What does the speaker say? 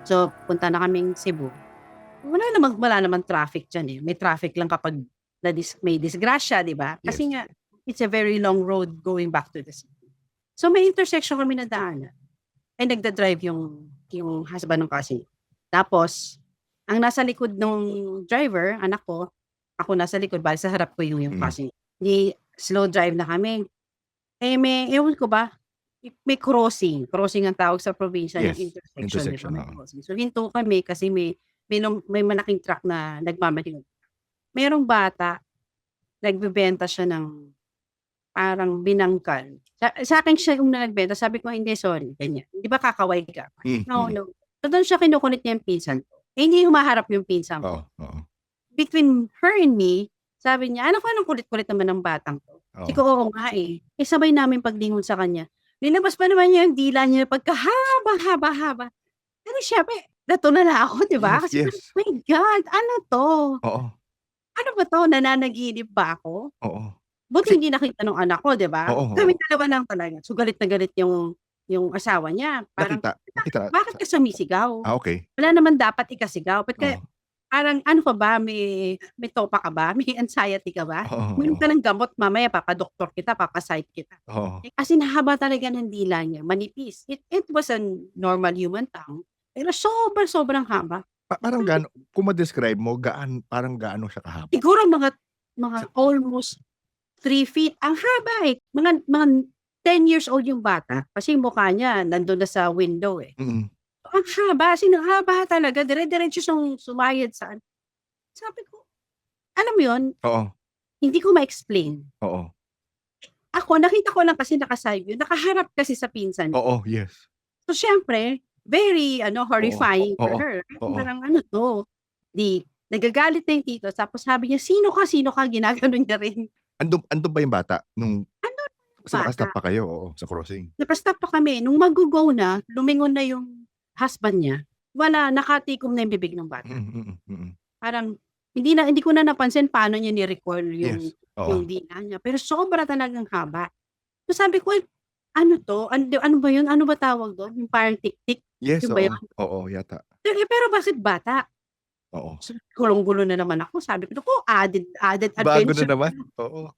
So, punta na kaming Cebu. Wala namang traffic diyan, eh. May traffic lang kapag may disgrasya, 'di ba? Yes. Kasi nga, it's a very long road going back to the city. So, may intersection kami nadaanan. Eh, nagda-drive yung husband ng cousin. Tapos, ang nasa likod nung driver, anak ko, ako nasa likod, bale sa harap ko yung Mm. cousin. Di slow drive na kami. Eh, ewan ko ba, may crossing. Crossing ang tawag sa probinsya, yung Yes, intersection, 'di ba? intersection, May oo. crossing. So, hinto kami kasi may malaking truck na nagmamaneho. Merong bata, nagbebenta siya ng parang binangkal. Sa'kin siya yung nagbenta, sabi ko, "Hindi, sorry," ganyan. "Di ba kakaway ka?" "No, Mm. no." So, dun siya kinukulit niya yung pinsan ko. Eh, hindi humaharap yung pinsan Oo, ko. oo. Between her and me, sabi niya, "Ano anong kulit-kulit naman ng batang 'to?" Sabi Oo. ko, "Oo nga, eh." Eh, sabay namin paglingon sa kanya, linabas pa naman niya yung dila niya pagkahaba-haba-haba. Pero siyempre, natuwa ako, 'di ba? Yes, Kasi parang, yes. "My God, ano 'to? Oo. Ano ba 'to, nananaginip ba ako?" Oo. Kasi Buti hindi nakita nung anak ko, 'di ba? oo, oo. Kaming dalawa lang talaga. So, galit na galit yung asawa niya. Parang, Nakita nakita "Bakit ka sumisigaw? okey. Wala naman dapat ikasigaw. Ba't ka Oo. parang ano ka ba, may topa ka ba? May anxiety ka ba? Oo, Uminom oo. ka ng gamot, mamaya papa-doktor kita, papa-psych kita." Oo. Eh, as in haba talaga ng dila niya, manipis. It was a normal human tongue, pero sobrang haba. Parang Sabi ko, kung ma-describe mo parang gaano siya kahaba? siguro mga Sa almost 3 feet. Ang haba, eh. Mga 10 years old yung bata kasi yung mukha niya nandun na sa window, eh. mm. Ang haba, as in ang haba talaga, dire-diretso siyang sumayad sa ano. Sabi ko, alam mo yun, Oo, hindi ko ma-explain. oo. Ako nakita ko lang kasi naka-side view, nakaharap kasi sa pinsan ko. Oo, yes. So, siyempre very Oo, horrifying for oo, her. oo. Parang ano 'to, 'di nagagalit na yung tito tapos sabi niya, "Sino ka, sino ka?" Ginaganon niya rin. Andun ba yung bata nung Andun yung kasi bata. naka-stop pa kayo, oo, sa crossing? Naka-stop pa kami, nung maggo-go na, lumingon na yung husband niya, wala, nakatikom na yung bibig ng bata. Mm, mm, mm. Parang hindi ko na napansin paano niya ni-recoil Yes, yung oo. dila niya, pero sobra talagang haba. So, sabi ko, "Ano 'to, ano ba yun, ano ba tawag dun, yung parang tik-tik, Yes, yun ba oo, yun?" oo, yata. Pero bakit bata? Oo. So, gulong-gulo na naman ako, sabi ko, "Naku, added Bago na adventure." naman, oo.